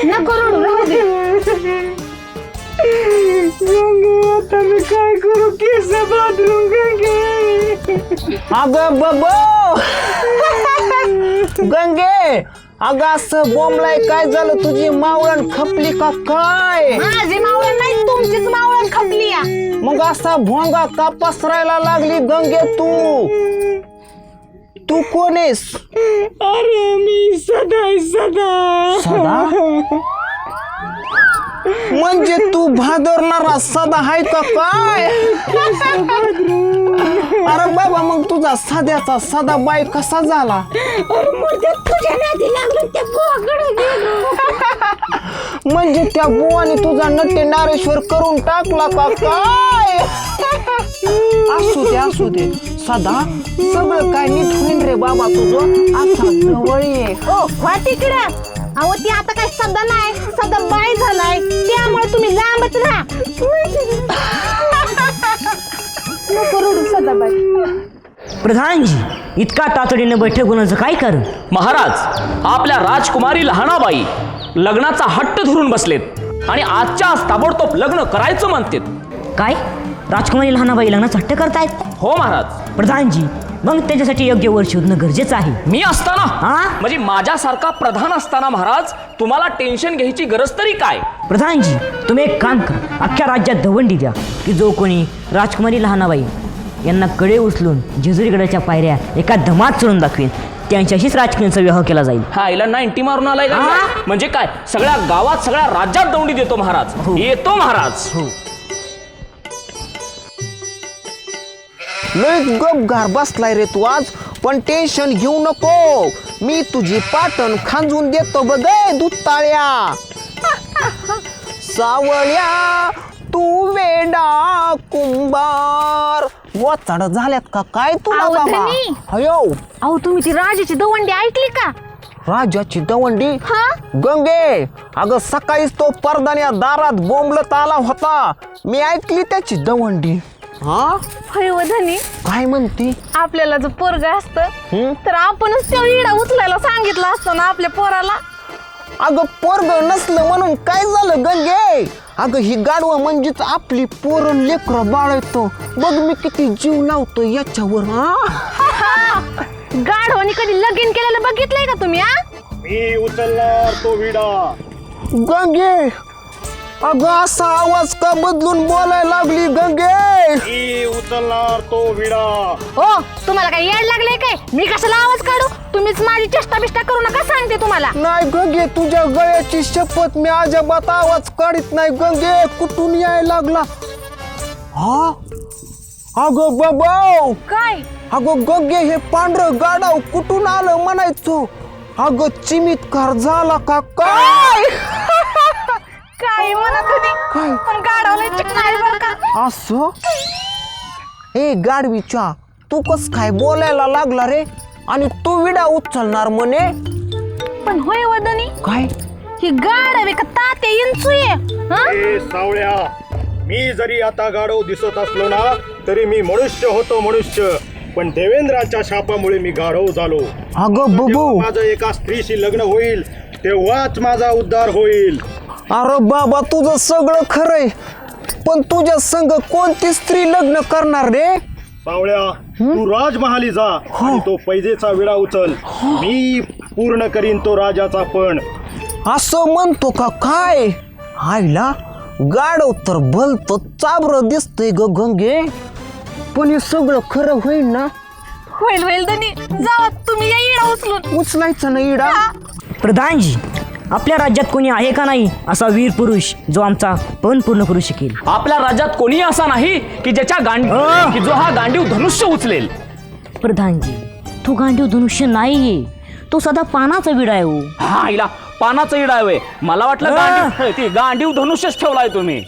नको रडू, राहू दे. गंगे आता मी काय करू? केस बाथरूम गंगे. अगं बबो गंगे अगं असं बोंबलाय काय झालं? तुझी मावळण खपली का काय? माझी मावळण नाही, तुमचीच मावळण खपली या. मग असा भोंगा का पसरायला लागली गंगे? तू कोण आहेस? अरे मी सदा. म्हणजे तू भादरणारा सदा आहे का काय? अरे बाबा मग तुझा सध्याचा सदा बाई कसा झाला? तुझ्या नादी लागलो त्या बुवाकडे गेलो. म्हणजे त्या बुवाने तुझा नट्टे नारेश्वर करून टाकला का काय? असू दे सदा सगळं काय नीट होईन रे बाबा तुझं. आता जवळ ये. ओ वा तिकडं. अहो ती आता काय सदा नाही, सदा बाय झालाय. त्यामुळे तुम्ही लांबच राहा. नको रडू सदाबाई. प्रधानजी इतका तातडीनं बैठक होण्याचं काय कारण? महाराज आपल्या राजकुमारी लहानाबाई लग्नाचा हट्ट धरून बसलेत आणि आजच्या आज ताबडतोब लग्न करायचं म्हणतात. काय राजकुमारी लहानाबाई लग्नाचा हट्ट करतायत? हो महाराज. प्रधानजी मग त्याच्यासाठी योग्य वर शोधणं गरजेचं आहे. मी असताना म्हणजे माझ्यासारखा प्रधान असताना महाराज तुम्हाला टेन्शन घ्यायची गरज तरी काय? प्रधानजी तुम्ही एक काम करा, अख्ख्या राज्यात दवंडी द्या की जो कोणी राजकुमारी लहानाबाई यांना कडे उचलून जेजुरीगडाच्या पायऱ्या एका धमात चढून दाखवेन त्यांच्याशीच राजकीयांचा विवाह केला जाईल. हा हिला 90 मारून आलाय का? म्हणजे काय सगळ्या गावात सगळ्या राज्यात दौंडी देतो महाराज. येतो महाराज. लय गपगार बसलाय रे तू आज. पण टेन्शन घेऊ नको, मी तुझी पाटण खांजून देतो बघ दुत्ताळ्या. सावळ्या तू वेडा कुंभार. वचड झाल्यात का काय तुला बाबा? अयो अहो तुम्ही ती राजाची दवंडी ऐकली का? राजाची दवंडी? गंगे अगं सकाळीच तो परदान्या दारात बोंबलत आला होता. मी ऐकली त्याची दवंडी. होय धनी. काय म्हणती? आपल्याला जर पोरग असतं तर आपणच त्या इडा उचलायला सांगितलं असतं ना आपल्या पोराला. अगं पोरग नसलं म्हणून काय झालं गंगे? अगं ही गाडवं म्हणजेच आपली पोरण लेकरं बाळगतो. बघ मी किती जीव लावतो याच्यावर. गाढवानी कधी लगीन केलेलं बघितलंय का तुम्ही? मी उचलणार तो विडा. गंगे अगं असा आवाज का बदलून बोलायला लागली गंगे? मी उचलणार तो विडा. हो, तुम्हाला काय येड लागले काय? मी कशाला आवाज काढू? तुम्हीच माझी चेष्टा बिष्टा करू नका सांगते तुम्हाला. नाही गंगे, तुझ्या गळ्याची शपथ, मी अजिबात आवाज काढत नाही गंगे. कुठून यायला लागला? हा अगं बाबा, काय? अगं गंगे हे पांढरं गाढव कुठून आलं म्हणायचो? अगं चिमितकार झाला का काय? काय म्हणत होती? काय? पण गाढवलंय चिकनाय बरं का? असं? ए गाडवीच्या, तू कस काय बोलायला लागला रे? आणि तू विडा उचलणार म्हणे? पण होय वदनी, काय? ही गाढव का तात्या इंचूये? ए सावळ्या, मी जरी आता गाढव दिसत असलो ना तरी मी मनुष्य होतो, मनुष्य. पण देवेंद्राच्या शापामुळे मी गाढव झालो. अगं बबू, जेव्हा माझं एका स्त्रीशी लग्न होईल तेव्हाच माझा उद्धार होईल. अरे बाबा तुझं सगळं खरंय, पण तुझ्या संग कोणती स्त्री लग्न करणार रे? सावळ्या, तू राजमहाली जा आणि तो पैजेचा विडा उचल. मी पूर्ण करीन तो राजाचा पण. असं म्हणतो का काय? आईला गाडव तर भलत चाबर दिसतंय ग गंगे. पण हे सगळं खरं होईल ना? होईल होईल धनी, जावा तुम्ही या इडा उचलून. उचलायचं ना इडा? प्रधानजी, आपल्या राज्यात कोणी आहे का नाही असा वीर पुरुष जो आमचा पण पूर्ण करू शकेल? आपल्या राज्यात कोणी असा नाही की की जो हा गांडीव धनुष्य उचलेल. प्रधानजी, तो गांडीव धनुष्य नाहीये, तो सदा पानाचा विडा आहे हो. हा आईला पानाचं इडा आहे. मला वाटलं ती गांडीव धनुष्यच ठेवलाय तुम्ही.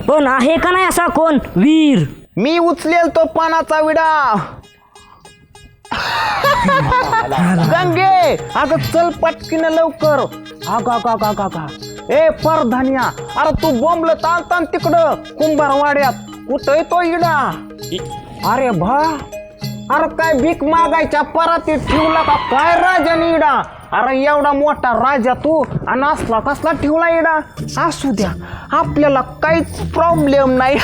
पण आहे का नाही असा कोण वीर? मी उचलेल तो पानाचा विडा. गंगे अगं चल पटकीन लवकर. ए परधान्या, अरे तू बोंबल ताण तिकडं कुंभारवाड्यात. कुठं तो इडा? अरे भा, अरे काय भीक मागायच्या परातीत ठेवला का काय राजाने इडा? अरे एवढा मोठा राजा तू आणि असला कसला ठेवला इडा? असू द्या, आपल्याला काहीच प्रॉब्लेम नाही.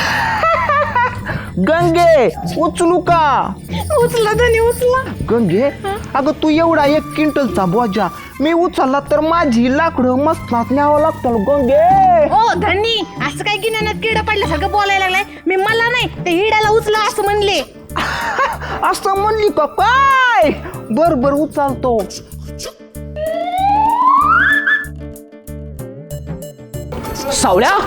गंगे उचलू का? उचला धनी उचला. गंगे अगं तू एवढा 1 क्विंटलचा बोजा मी उचलला तर माझी लाकडं मस्तनात न्यावं लागतं गंगे. ओ धनी, असं काय गिन्यानात किडा पडल्यासारखं बोलायला लागलाय? मी मला नाही, ते हिडाला उचला असं म्हणले. असं म्हणली का काय? बर उचलतो. सावळ्या,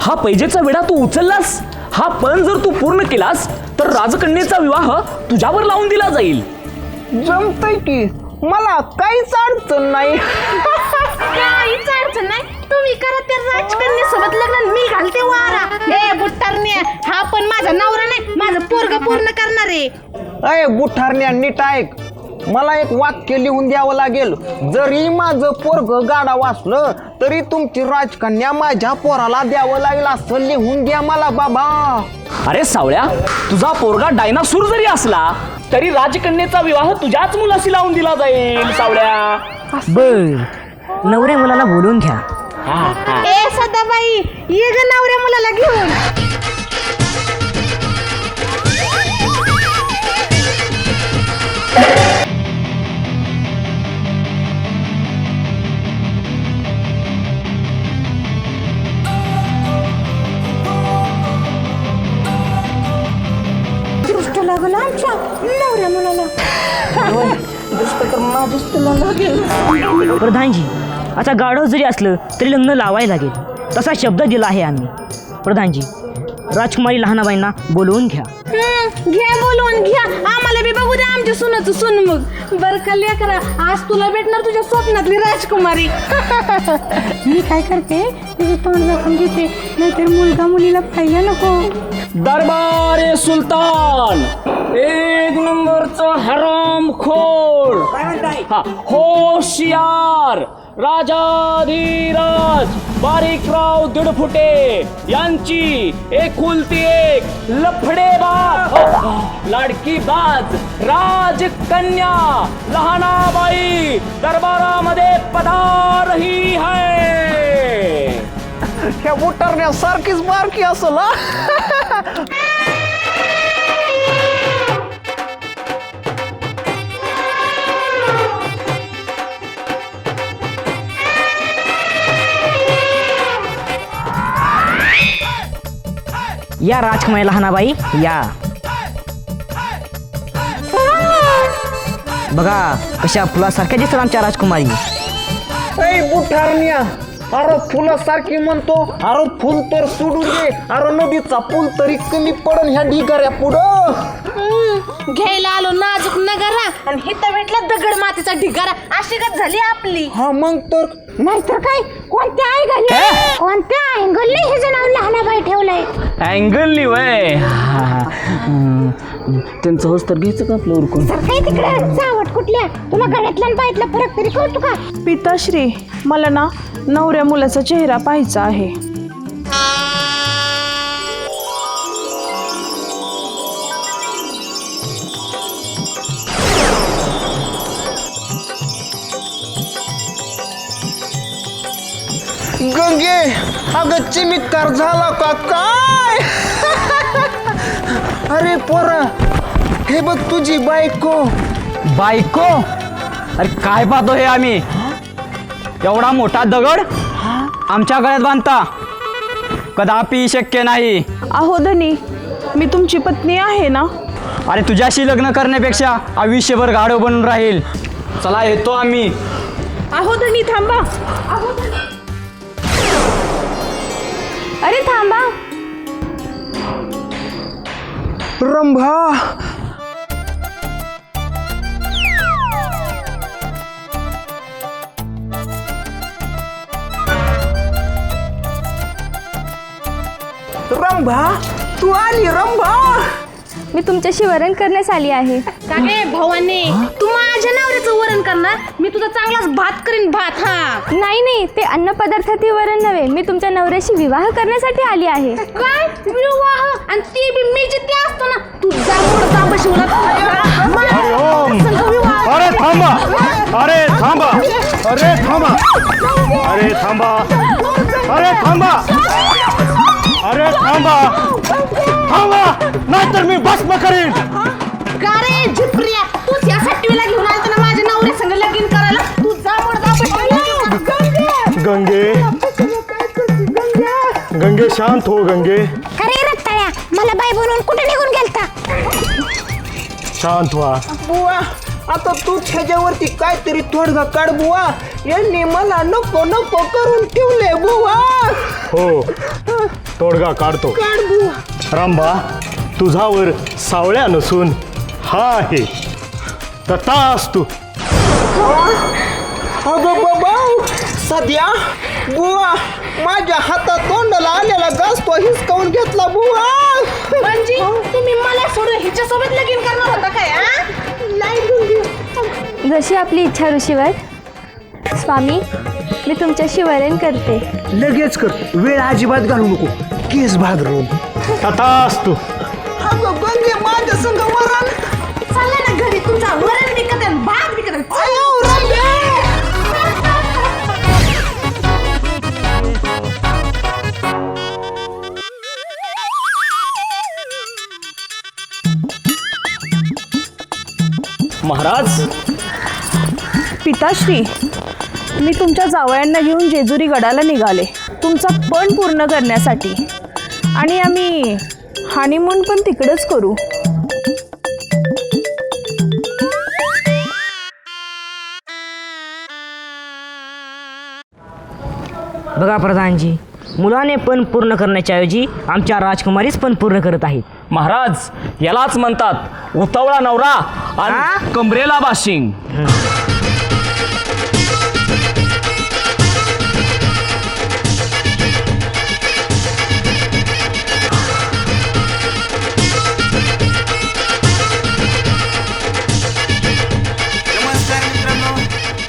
हा पैजेचा विडा तू उचललास. हा पण जर तू पूर्ण केलास तर राजकन्येचा विवाह तुझ्यावर लावून दिला जाईल. जमतंय की, मला काहीच अडचण नाही. काहीच अडचण नाही. तुम्ही करा त्या राजकन्यासोबत लग्न, मी घालते वारा. ए बुट्टारण्या, हा पण माझा नवरा नाही, माझं पोरग पूर्ण करणार आहे. अय बुठारण्या, नीट ऐक. मला एक वाक्य लिहून द्यावं लागेल. जरी माझं पोरग गाडा वाचलं तरी तुमची राजकन्या माझ्या पोराला द्यावं लागेल असं लिहून द्या मला बाबा. अरे सावळ्या, तुझा पोरगा डायनासूर जरी असला तरी राजकन्येचा विवाह तुझ्याच मुलाशी लावून दिला जाईल. सावळ्या, बर, नवऱ्या मुलाला बोलवून घ्या. ए सदाबाई, ये ग नवऱ्या मुलाला घेऊन. दृष्ट लागला आमच्या नवऱ्या मुलाला. प्रधानजी, आता गाढव जरी असलं तरी लग्न लावायला लागेल, तसा शब्द दिला आहे आम्ही. प्रधानजी, राजकुमारी लहानाबाईंना बोलवून घ्या. घ्या बोलवून घ्या, आम्हाला बी बघू द्या आमच्या सुनाचं सून. मग बरं का लेकरा, आज तुला भेटणार तुझ्या स्वप्नातली राजकुमारी. मी काय करते, तुझं तोंड दाखवून घेते, नाहीतर मुलगा मुलीला पाहिला नको. दरबारे सुलतान, 1 नंबरचा हरामखोर, होशियार, राजाधिराज, राज बारीकराव दीडफुटे यांची एकुलती एक लफडेबाज लाडकी बाज राजकन्या लहानाबाई दरबारामध्ये पधारही है. ह्या उतरण्यासारखीच बारकी असल हा. या राजकुमारी लहानाबाई या. बघा कशा फुलासारख्या दिसतात आमच्या राजकुमारी. ऐ बुठारण्या, अरे फुलासारखी म्हणतो, अरे फुल तर सोडून दे, अरे नदीचा पूल तरी कमी पडन ह्या ढिगाऱ्या पुढं. घ्यायला आलो नाजूक नगारा आणि हिथं भेटला दगड मातीचा ढिगारा. अशी गत झाली आपली. हा मग तर नाहीतर काय, कोणत्या आई घाली, कोणत्या अँगलने हे नाव लहानाबाई ठेवलंय. अँगलनी वय त्यांचं होस तर घ्यायचं का आपलं उरकून. काय तिकडे सावट कुठल्या, तुला गळ्यातला आणि पायातला फरक तरी कळतो का. पिताश्री, मला ना नवऱ्या मुलाचा चेहरा पाहायचा आहे. गंगे, अगं चिमिकार झाला का काय. अरे पोरा, हे बघ तुझी बायको. बायको? अरे काय पाहतो हे आम्ही, एवढा मोठा दगड आमच्या गळ्यात बांधता कदापि शक्य नाही. अहो धनी, मी तुमची पत्नी आहे ना. अरे तुझ्याशी लग्न करण्यापेक्षा आयुष्यभर गाढव बनून राहील. चला येतो आम्ही. अहो धनी थांबा. अरे थांबा. रंभा, रंभा, तू आली रंभा. मी तुमच्याशी वरण करण्यास आली आहे. का गे भावाने, तू माझ्या नवऱ्याचं वरण करणार, मी तुझा चांगलाच भात करीन भात. हा नाही नाही, ते अन्न पदार्थातील वरण नव्हे, मी तुमच्या नवऱ्याशी विवाह करण्यासाठी आली आहे. काय विवाह, आणि ती बी मी जिथे असतो ना, तू जा मोडता बशिवला. अरे थांबा, अरे थांबा, अरे थांबा, अरे थांबा, अरे थांबा, अरे थांबा, थांबा, नाहीतर मी भस्म करीन. का रे झिपऱ्या, तूच या सट्टीला घेऊन आलता ना माझ्या नवऱ्या संग लगीन करायला. तू जा मोडता बशिवला. गंगे, गंगे शांत हो गंगे, अरे रत्ताळ्या, मला बाई बनवून कुठे निघून गेलता. शांत व्हा. बुवा, आता तू ह्याच्यावरती काहीतरी तोडगा काढ बुवा. यांनी मला नको नको करून ठेवले बुवा. हो, तोडगा काढतो. काढ बुवा. रामबा, तुझावर सावळ्या नसून हा आहे तथास तू. अगं बाबा, सध्या बुवा माझ्या हातात तोंडाला आलेला घास तो हिसकावून घेतला बुवा. म्हणजे तुम्ही मला सोडून हिच्यासोबत लगीन करणार होता काय. जशी आपली इच्छा ऋषीवर. स्वामी, मी तुमच्याशी वरण करते. लगेच कर, वेळ अजिबात घालू नको, केस भादरून. तथास तू. अगं गंगे, माझ्या संग वरण. चालला ना घरी, तुमचा वरण विकत आहे, भात विकत आहे. अयो रंगे. महाराज, पिताश्री, मी तुमच्या जावयांना घेऊन जेजुरी गडाला निघाले तुमचा पण पूर्ण करण्यासाठी. आणि आम्ही हनीमून पण तिकडेच करू. बघा प्रधानजी, मुलाने पण पूर्ण करण्याच्या ऐवजी आमच्या राजकुमारीच पण पूर्ण करत आहेत. महाराज, यालाच म्हणतात उतावळा नवरा आणि कमरेला बाशिंग. नमस्कार मित्रांनो,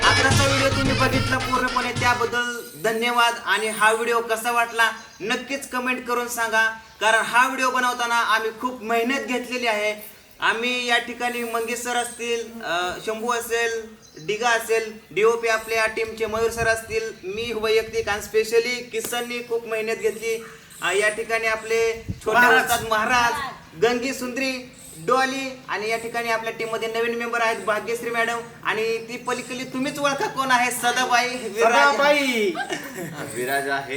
आताचा व्हिडिओ तुम्ही बघितला पूर्णपणे त्याबद्दल धन्यवाद. आणि हा व्हिडिओ कसा वाटला नक्कीच कमेंट करून सांगा, कारण हा व्हिडिओ बनवताना आम्ही खूप मेहनत घेतलेली आहे. आम्ही या ठिकाणी मंगेश सर असतील, शंभू असेल, डिगा असेल, DOP आपल्या टीमचे मयूर सर असतील, मी वैयक्तिक आणि स्पेशली किसननी खूप मेहनत घेतली. या ठिकाणी आपले छोटे उस्ताद महाराज, गंगी सुंदरी, डॉली आणि या ठिकाणी आपल्या टीम मध्ये नवीन मेंबर आहेत भाग्यश्री मॅडम आणि ती पलीकडली तुम्हीच ओळखा कोण आहे, सदाबाई विराज आहे.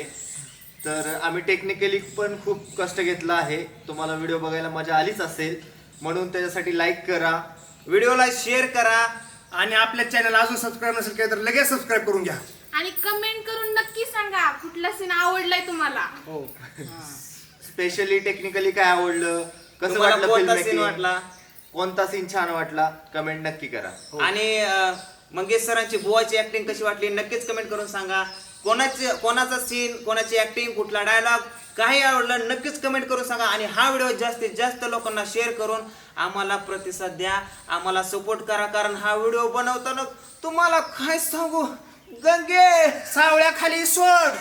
तर आम्ही टेक्निकली पण खूप कष्ट घेतलं आहे. तुम्हाला व्हिडिओ बघायला मजा आलीच असेल, म्हणून त्याच्यासाठी लाईक करा, व्हिडिओला शेअर करा आणि आपल्या चॅनल अजून सबस्क्राईब नसेल केलं तर लगेच सबस्क्राईब करून घ्या. आणि कमेंट करून नक्की सांगा कुठला सीन आवडलाय तुम्हाला. स्पेशली टेक्निकली काय आवडलं, कसं तुम्हाला वाटलं, कोणता filmmaking, scene वाटला? कोणता सीन छान वाटला, कमेंट नक्की करा. आणि मंगेश सरांची बुवाची ऍक्टिंग कशी वाटली नक्कीच कमेंट करून सांगा. कोणाचा सीन, कोणाची ऍक्टिंग, कुठला डायलॉग काही आवडलं नक्कीच कमेंट करून सांगा. आणि हा व्हिडिओ जास्तीत जास्त लोकांना शेअर करून आम्हाला प्रतिसाद द्या, आम्हाला सपोर्ट करा, कारण हा व्हिडिओ बनवताना तुम्हाला काय सांगू, गंगे सावळ्या खाली सोड.